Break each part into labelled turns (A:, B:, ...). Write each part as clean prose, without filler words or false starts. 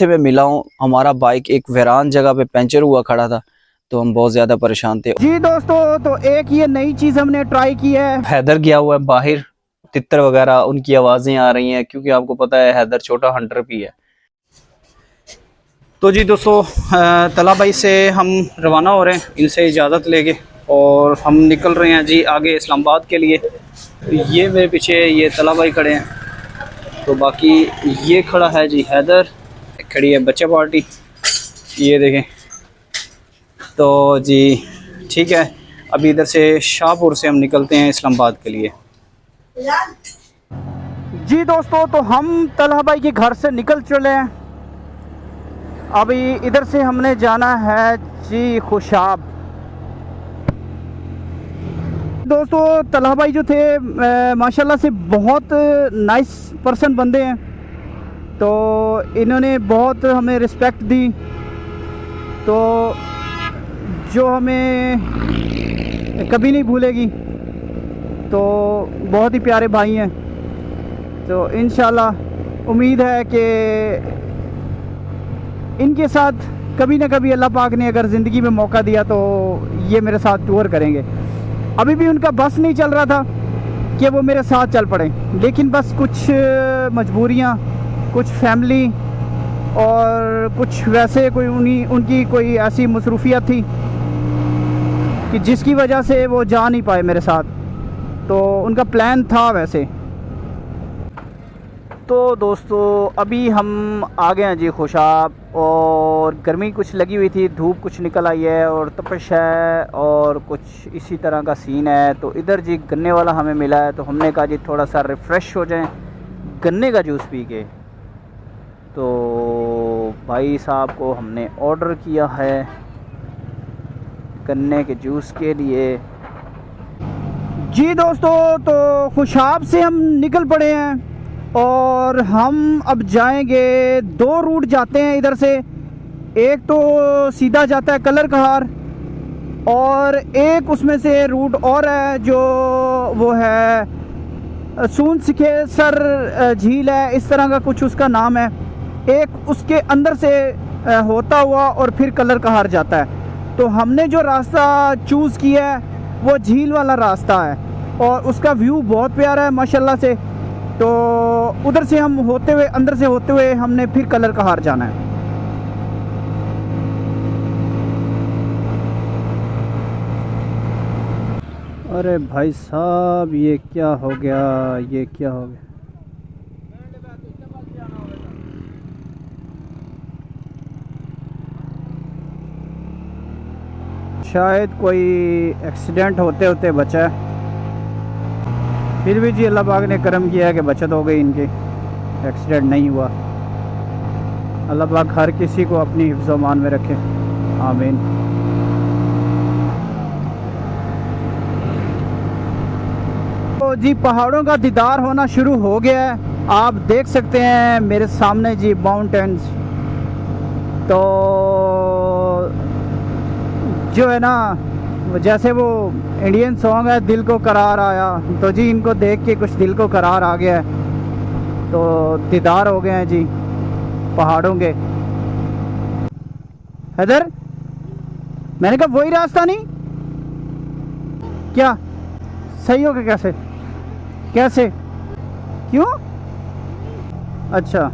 A: से मैं मिला हूँ, हमारा बाइक एक वीरान जगह पे पंचर हुआ खड़ा था, तो हम बहुत ज़्यादा परेशान थे।
B: जी दोस्तों, तो एक ये नई चीज़ हमने ट्राई की है।
A: हैदर गया हुआ है बाहर, तितर वगैरह उनकी आवाज़ें आ रही हैं, क्योंकि आपको पता है हैदर छोटा हंटर भी है। तो जी दोस्तों, तलाबाई से हम रवाना हो रहे हैं इनसे इजाज़त लेके, और हम निकल रहे हैं जी आगे इस्लामाबाद के लिए। ये मेरे पीछे ये तलाबाई खड़े हैं, तो बाकी ये खड़ा है जी हैदर, खड़ी है बच्चे पार्टी, ये देखें। तो जी ठीक है, अभी इधर से शाहपुर से हम निकलते हैं इस्लामाबाद के लिए।
B: जी दोस्तों, तो हम तलहा भाई के घर से निकल चले हैं। अभी इधर से हमने जाना है जी खुशाब। दोस्तों, तलहा भाई जो थे माशाल्लाह से बहुत नाइस पर्सन बंदे हैं, तो इन्होंने बहुत हमें रिस्पेक्ट दी, तो जो हमें कभी नहीं भूलेगी। तो बहुत ही प्यारे भाई हैं, तो इंशाल्लाह उम्मीद है कि इनके साथ कभी ना कभी अल्लाह पाक ने अगर ज़िंदगी में मौका दिया तो ये मेरे साथ टूर करेंगे। अभी भी उनका बस नहीं चल रहा था कि वो मेरे साथ चल पड़े, लेकिन बस कुछ मजबूरियाँ, कुछ फैमिली और कुछ वैसे कोई उनकी कोई ऐसी मसरूफियत थी कि जिसकी वजह से वो जा नहीं पाए मेरे साथ। तो उनका प्लान था वैसे। तो दोस्तों, अभी हम आ गए हैं जी खुशाब, और गर्मी कुछ लगी हुई थी, धूप कुछ निकल आई है और तपश है और कुछ इसी तरह का सीन है। तो इधर जी गन्ने वाला हमें मिला है, तो हमने कहा जी थोड़ा सा रिफ़्रेश हो जाएं गन्ने का जूस पी के। तो भाई साहब को हमने ऑर्डर किया है गन्ने के जूस के लिए। जी दोस्तों, तो खुशाब से हम निकल पड़े हैं और हम अब जाएंगे, दो रूट जाते हैं इधर से। एक तो सीधा जाता है कलर कहार, और एक उसमें से रूट और है जो वो है सून सिखेसर झील है, इस तरह का कुछ उसका नाम है। एक उसके अंदर से होता हुआ और फिर कलर कहार जाता है। तो हमने जो रास्ता चूज़ किया है वो झील वाला रास्ता है, और उसका व्यू बहुत प्यारा है माशाल्लाह से। तो उधर से हम होते हुए, अंदर से होते हुए हमने फिर कलर कहार जाना है। अरे भाई साहब, ये क्या हो गया, ये क्या हो गया। शायद कोई एक्सीडेंट होते होते बचा है, फिर भी जी अल्लाह पाक ने करम किया है कि बचत हो गई, इनके एक्सीडेंट नहीं हुआ। अल्लाह पाक हर किसी को अपनी हिफ्ज़ मान में रखे, आमीन। तो जी पहाड़ों का दीदार होना शुरू हो गया है, आप देख सकते हैं मेरे सामने जी माउंटेन्स। तो जो है ना, जैसे वो इंडियन सॉन्ग है दिल को करार आया, तो जी इनको देख के कुछ दिल को करार आ गया है। तो दीदार हो गए हैं जी पहाड़ों के। हैदर, मैंने कहा वही रास्ता नहीं क्या? सही हो गया? कैसे कैसे क्यों? अच्छा,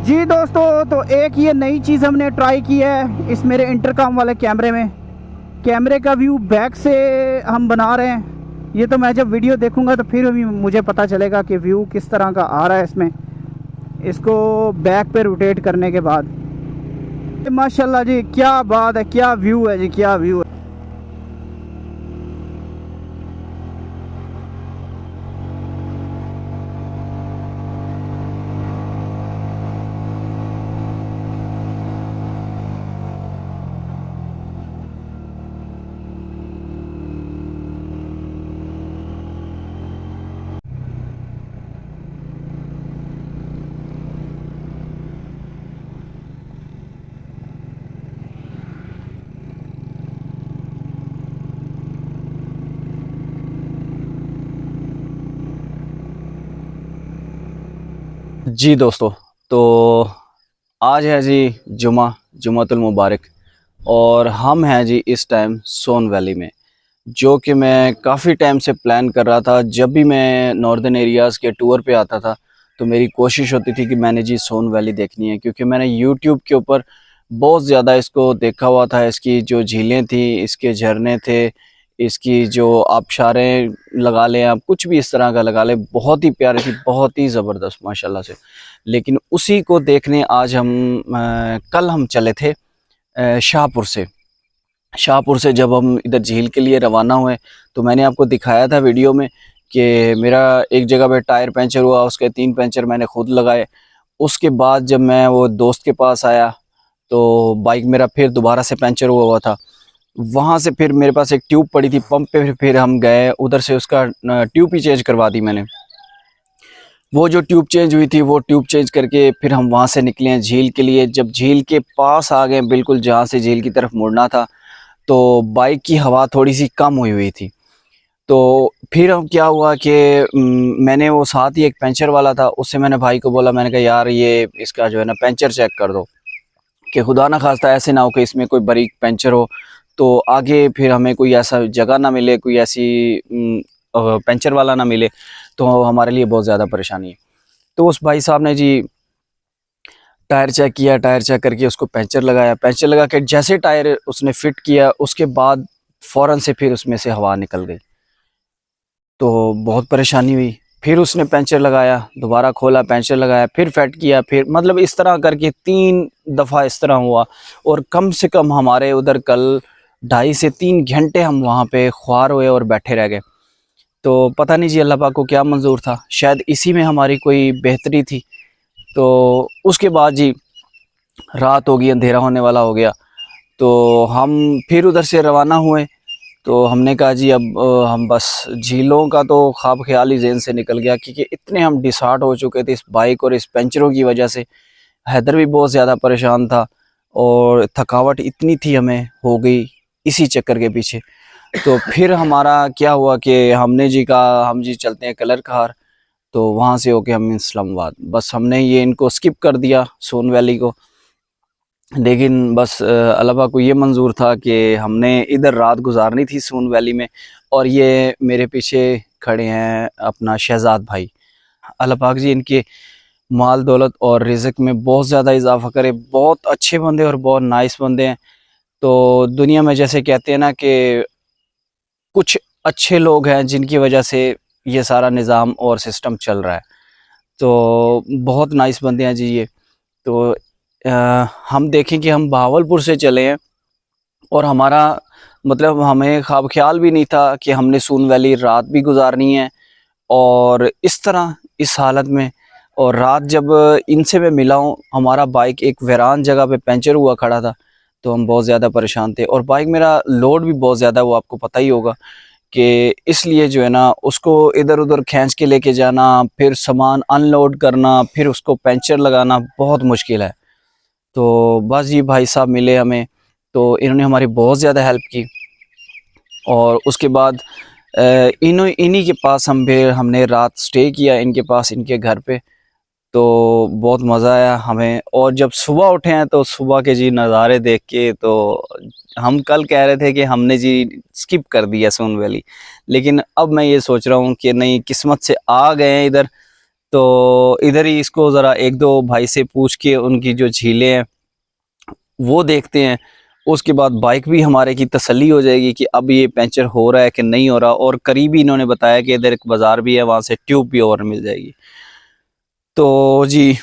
B: जी दोस्तों, तो एक ये नई चीज़ हमने ट्राई की है इस मेरे इंटरकॉम वाले कैमरे में। कैमरे का व्यू बैक से हम बना रहे हैं। ये तो मैं जब वीडियो देखूंगा तो फिर भी मुझे पता चलेगा कि व्यू किस तरह का आ रहा है इसमें, इसको बैक पे रोटेट करने के बाद। माशाल्लाह जी, क्या बात है, क्या व्यू है जी, क्या व्यू है।
A: जी दोस्तों, तो आज है जी जुमातुल मुबारक और हम हैं जी इस टाइम सोन वैली में, जो कि मैं काफ़ी टाइम से प्लान कर रहा था। जब भी मैं नॉर्दर्न एरियाज़ के टूर पे आता था तो मेरी कोशिश होती थी कि मैंने जी सोन वैली देखनी है, क्योंकि मैंने यूट्यूब के ऊपर बहुत ज़्यादा इसको देखा हुआ था। इसकी जो झीलें थी, इसके झरने थे, इसकी जो आबशारें लगा लें आप, कुछ भी इस तरह का लगा लें, बहुत ही प्यारी थी, बहुत ही ज़बरदस्त माशाल्लाह से। लेकिन उसी को देखने आज कल हम चले थे शाहपुर से जब हम इधर झील के लिए रवाना हुए तो मैंने आपको दिखाया था वीडियो में कि मेरा एक जगह पे टायर पंचर हुआ, उसके 3 पंचर मैंने खुद लगाए। उसके बाद जब मैं वो दोस्त के पास आया तो बाइक मेरा फिर दोबारा से पंचर हुआ हुआ था। वहाँ से फिर मेरे पास एक ट्यूब पड़ी थी पंप पे, फिर हम गए उधर से, उसका ट्यूब ही चेंज करवा दी मैंने। वो जो ट्यूब चेंज हुई थी वो ट्यूब चेंज करके फिर हम वहाँ से निकले हैं झील के लिए। जब झील के पास आ गए, बिल्कुल जहाँ से झील की तरफ मुड़ना था, तो बाइक की हवा थोड़ी सी कम हुई हुई थी। तो फिर हम क्या हुआ कि मैंने वो साथ ही एक पंचर वाला था, उससे मैंने भाई को बोला, मैंने कहा यार ये इसका जो है ना पंचर चेक कर दो, कि खुदा ना खास्ता ऐसे ना हो कि इसमें कोई बारीक पंचर हो तो आगे फिर हमें कोई ऐसा जगह ना मिले, कोई ऐसी पंचर वाला ना मिले तो हमारे लिए बहुत ज़्यादा परेशानी है। तो उस भाई साहब ने जी टायर चेक किया, टायर चेक करके उसको पंचर लगाया, पंचर लगा के जैसे टायर उसने फिट किया उसके बाद फ़ौरन से फिर उसमें से हवा निकल गई, तो बहुत परेशानी हुई। फिर उसने पंचर लगाया, दोबारा खोला, पंचर लगाया, फिर फिट किया, फिर मतलब इस तरह करके 3 दफ़ा इस तरह हुआ। और कम से कम हमारे उधर कल 2.5 से 3 घंटे हम वहाँ पे ख्वार हुए और बैठे रह गए। तो पता नहीं जी अल्लाह पाक को क्या मंजूर था, शायद इसी में हमारी कोई बेहतरी थी। तो उसके बाद जी रात हो गई, अंधेरा होने वाला हो गया, तो हम फिर उधर से रवाना हुए। तो हमने कहा जी अब हम बस झीलों का तो ख्वाब ख्याल ही ज़हन से निकल गया, क्योंकि इतने हम डिसहार्ट हो चुके थे इस बाइक और इस पंचरों की वजह से। हैदर भी बहुत ज़्यादा परेशान था और थकावट इतनी थी हमें हो गई इसी चक्कर के पीछे। तो फिर हमारा क्या हुआ कि हमने जी कहा हम जी चलते हैं कलर कहार, तो वहाँ से होके हम इस्लामाबाद, बस हमने ये इनको स्किप कर दिया सोन वैली को। लेकिन बस अल्लाह पाक को ये मंजूर था कि हमने इधर रात गुजारनी थी सोन वैली में। और ये मेरे पीछे खड़े हैं अपना शहजाद भाई, अल्लाह पाक जी इनके माल दौलत और रिज़्क में बहुत ज़्यादा इजाफ़ा करे। बहुत अच्छे बंदे और बहुत नाइस बंदे हैं। तो दुनिया में जैसे कहते हैं ना कि कुछ अच्छे लोग हैं जिनकी वजह से ये सारा निज़ाम और सिस्टम चल रहा है, तो बहुत नाइस बंदे हैं जी ये। तो हम देखें कि हम बहावलपुर से चले हैं और हमारा मतलब हमें ख्वाब ख्याल भी नहीं था कि हमने सोन वैली रात भी गुजारनी है और इस तरह इस हालत में। और रात जब इनसे मैं मिला हूँ, हमारा बाइक एक वीरान जगह पे पंचर हुआ खड़ा था, तो हम बहुत ज़्यादा परेशान थे। और बाइक मेरा लोड भी बहुत ज़्यादा, वो आपको पता ही होगा कि इसलिए जो है ना उसको इधर उधर खींच के लेके जाना, फिर सामान अनलोड करना, फिर उसको पंचर लगाना बहुत मुश्किल है। तो बस ये भाई साहब मिले हमें, तो इन्होंने हमारी बहुत ज़्यादा हेल्प की। और उसके बाद इन्हीं के पास हमने रात स्टे किया, इनके पास, इनके घर पे। तो बहुत मज़ा आया हमें। और जब सुबह उठे हैं तो सुबह के जी नज़ारे देख के तो हम कल कह रहे थे कि हमने जी स्किप कर दिया सोन वैली, लेकिन अब मैं ये सोच रहा हूँ कि नहीं, किस्मत से आ गए हैं इधर, तो इधर ही इसको ज़रा एक दो भाई से पूछ के उनकी जो झीलें हैं वो देखते हैं। उसके बाद बाइक भी हमारे की तसल्ली हो जाएगी कि अब ये पंचर हो रहा है कि नहीं हो रहा। और करीबी इन्होंने बताया कि इधर एक बाज़ार भी है, वहाँ से ट्यूब भी और मिल जाएगी। तो जी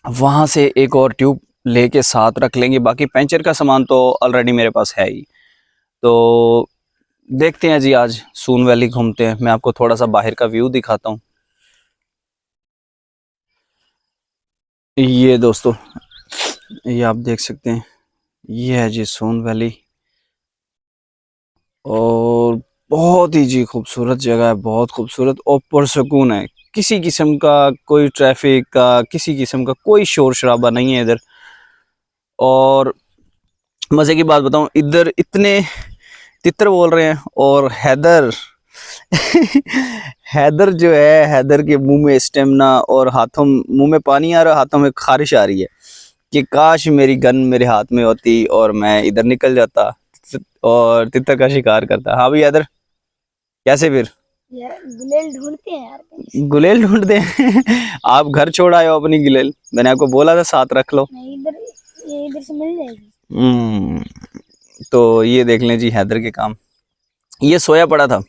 A: वहाँ से एक और ट्यूब लेके साथ रख लेंगे, बाकी पंचर का सामान तो ऑलरेडी मेरे पास है ही। तो देखते हैं जी, आज सोन वैली घूमते हैं। मैं आपको थोड़ा सा बाहर का व्यू दिखाता हूँ। ये दोस्तों, ये आप देख सकते हैं, ये है जी सोन वैली। और बहुत ही जी खूबसूरत जगह है, बहुत खूबसूरत और पुरसकून है। किसी किस्म का कोई ट्रैफिक का, किसी किस्म का कोई शोर शराबा नहीं है इधर। और मज़े की बात बताऊं, इधर इतने तितर बोल रहे हैं और हैदर हैदर जो है, हैदर के मुंह में स्टेमिना और हाथों, मुंह में पानी आ रहा, हाथों में खारिश आ रही है कि काश मेरी गन मेरे हाथ में होती और मैं इधर निकल जाता और तितर का शिकार करता। हाँ भाई हैदर, कैसे फिर?
C: यार गुलेल ढूंढते हैं यार कहीं।
A: गुलेल ढूंढते हैं? आप घर छोड़ आए हो अपनी गुलेल, मैंने आपको बोला था साथ रख लो।
C: नहीं इधर, ये इधर से मिल जाएगी।
A: तो ये देख लें जी हैदर के काम। ये सोया पड़ा था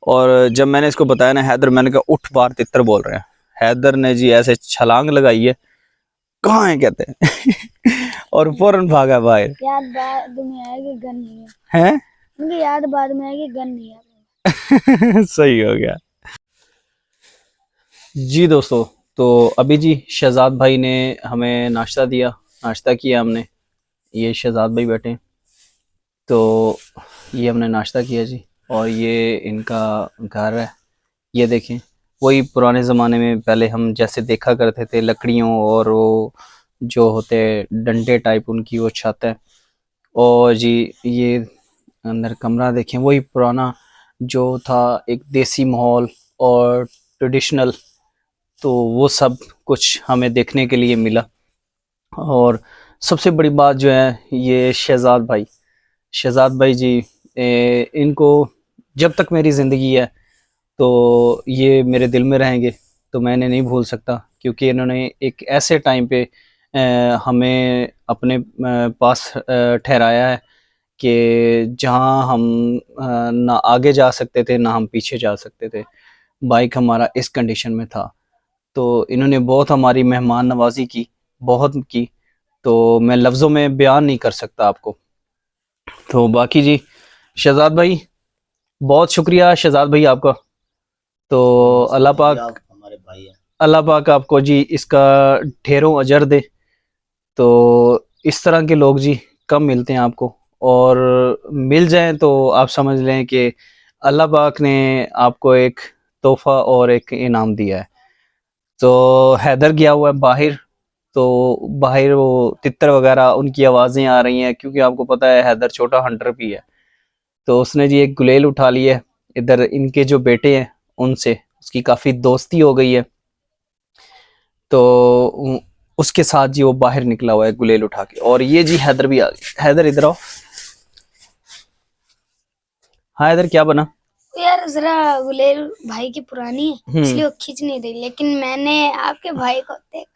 A: और जब मैंने इसको बताया ना हैदर, मैंने कहा उठ बाहर तितर बोल रहे हैं। हैदर ने जी ऐसे छलांग लगाई है, कहाँ है कहते हैं और फौरन भागा बाहर।
C: याद बाद में आएगी गन नहीं
A: हैं?
C: है, याद बाद में आएगी गन नहीं है।
A: सही हो गया जी दोस्तों। तो अभी जी शहजाद भाई ने हमें नाश्ता दिया, नाश्ता किया हमने। ये शहजाद भाई बैठे हैं, तो ये हमने नाश्ता किया जी। और ये इनका घर है, ये देखें वही पुराने ज़माने में पहले हम जैसे देखा करते थे, लकड़ियों और वो जो होते डंडे टाइप उनकी वो छत है। और जी ये अंदर कमरा देखें, वही पुराना जो था, एक देसी माहौल और ट्रेडिशनल, तो वो सब कुछ हमें देखने के लिए मिला। और सबसे बड़ी बात जो है, ये शहजाद भाई जी, इनको जब तक मेरी ज़िंदगी है तो ये मेरे दिल में रहेंगे, तो मैं इन्हें नहीं भूल सकता, क्योंकि इन्होंने एक ऐसे टाइम पे हमें अपने पास ठहराया है कि जहां हम ना आगे जा सकते थे ना हम पीछे जा सकते थे। बाइक हमारा इस कंडीशन में था, तो इन्होंने बहुत हमारी मेहमान नवाजी की, बहुत की, तो मैं लफ्ज़ों में बयान नहीं कर सकता आपको। तो बाकी जी शहजाद भाई, बहुत शुक्रिया शहजाद भाई आपका। तो अल्लाह पाक,
D: हमारे भाई हैं।
A: अल्लाह पाक आपको जी इसका ढेरों अजर दे। तो इस तरह के लोग जी कम मिलते हैं आपको, और मिल जाएं तो आप समझ लें कि अल्लाह पाक ने आपको एक तोहफ़ा और एक इनाम दिया है। तो हैदर गया हुआ है बाहर, तो बाहर वो तितर वगैरह उनकी आवाज़ें आ रही हैं, क्योंकि आपको पता है हैदर छोटा हंटर भी है। तो उसने जी एक गुलेल उठा ली है, इधर इनके जो बेटे हैं उनसे उसकी काफ़ी दोस्ती हो गई है, तो उसके साथ जी वो बाहर निकला हुआ है गुलेल उठा के। और ये जी हैदर भी आ गया। हैदर इधर आओ। हाँ हैदर, क्या बना?
C: यार जरा गुलेल भाई की पुरानी है इसलिए वो खींच नहीं रही, लेकिन मैंने आपके भाई को देख,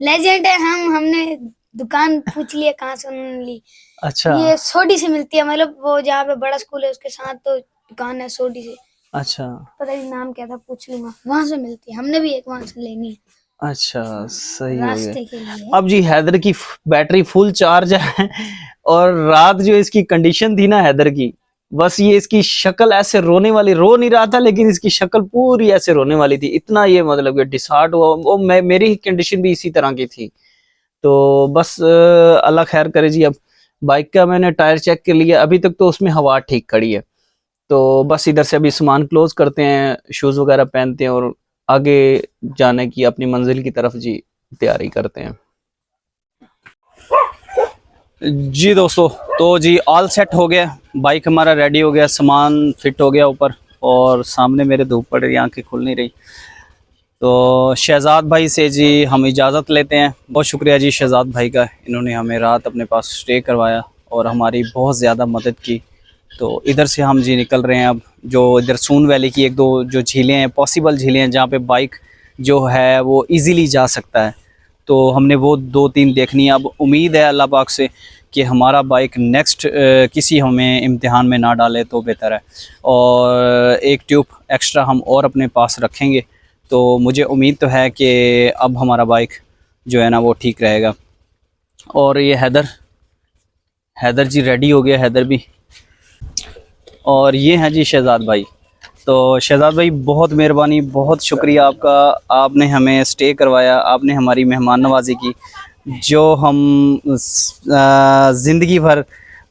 C: लेजेंड है, हमने दुकान पूछ लिया कहाँ से उन्होंने ली।
A: अच्छा
C: ये सोडी से मिलती है, मतलब वो जहाँ पे बड़ा स्कूल है उसके साथ तो दुकान है सोडी से।
A: अच्छा
C: पता नहीं नाम क्या था, पूछ लूंगा, वहां से मिलती है, हमने भी एक वहां से लेनी है
A: अच्छा, सही हो
C: रास्ते
A: गया।
C: के लिए।
A: अब जी हैदर की बैटरी फुल चार्ज है और रात जो इसकी कंडीशन थी ना हैदर की, बस ये इसकी शक्ल ऐसे रोने वाली, रो नहीं रहा था लेकिन इसकी शक्ल पूरी ऐसे रोने वाली थी, इतना ये मतलब कि डिसहार्ट हुआ। वो मेरी कंडीशन भी इसी तरह की थी। तो बस अल्लाह खैर करे जी। अब बाइक का मैंने टायर चेक कर लिया, अभी तक तो उसमें हवा ठीक खड़ी है। तो बस इधर से अभी सामान क्लोज करते हैं, शूज़ वगैरह पहनते हैं और आगे जाने की अपनी मंजिल की तरफ जी तैयारी करते हैं। जी दोस्तों, तो जी ऑल सेट हो गया, बाइक हमारा रेडी हो गया, सामान फिट हो गया ऊपर, और सामने मेरे धूप पड़ रही, आंखें खुल नहीं रही। तो शहजाद भाई से जी हम इजाज़त लेते हैं। बहुत शुक्रिया जी शहजाद भाई का, इन्होंने हमें रात अपने पास स्टे करवाया और हमारी बहुत ज़्यादा मदद की। तो इधर से हम जी निकल रहे हैं अब, जो इधर सून वैली की एक दो जो झीलें हैं, पॉसिबल झीलें हैं जहाँ पे बाइक जो है वो इजीली जा सकता है, तो हमने वो 2-3 देखनी है। अब उम्मीद है अल्लाह पाक से कि हमारा बाइक नेक्स्ट किसी हमें इम्तिहान में ना डाले तो बेहतर है। और एक ट्यूब एक्स्ट्रा हम और अपने पास रखेंगे, तो मुझे उम्मीद तो है कि अब हमारा बाइक जो है ना वो ठीक रहेगा। और ये हैदर जी रेडी हो गया, हैदर भी। और ये हैं जी शहजाद भाई। तो शहजाद भाई बहुत मेहरबानी, बहुत शुक्रिया आपका, आपने हमें स्टे करवाया, आपने हमारी मेहमान नवाजी की, जो हम ज़िंदगी भर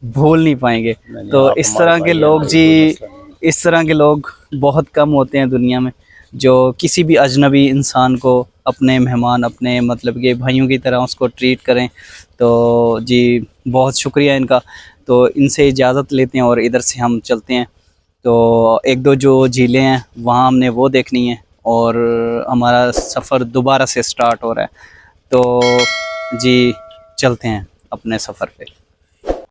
A: भूल नहीं पाएंगे। तो इस तरह के लोग जी, इस तरह के लोग बहुत कम होते हैं दुनिया में, जो किसी भी अजनबी इंसान को अपने मेहमान, अपने मतलब के भाइयों की तरह उसको ट्रीट करें। तो जी बहुत शुक्रिया इनका। तो इनसे इजाज़त लेते हैं और इधर से हम चलते हैं। तो एक दो जो झीलें हैं वहाँ हमने वो देखनी है, और हमारा सफ़र दोबारा से स्टार्ट हो रहा है। तो जी चलते हैं अपने सफ़र पे।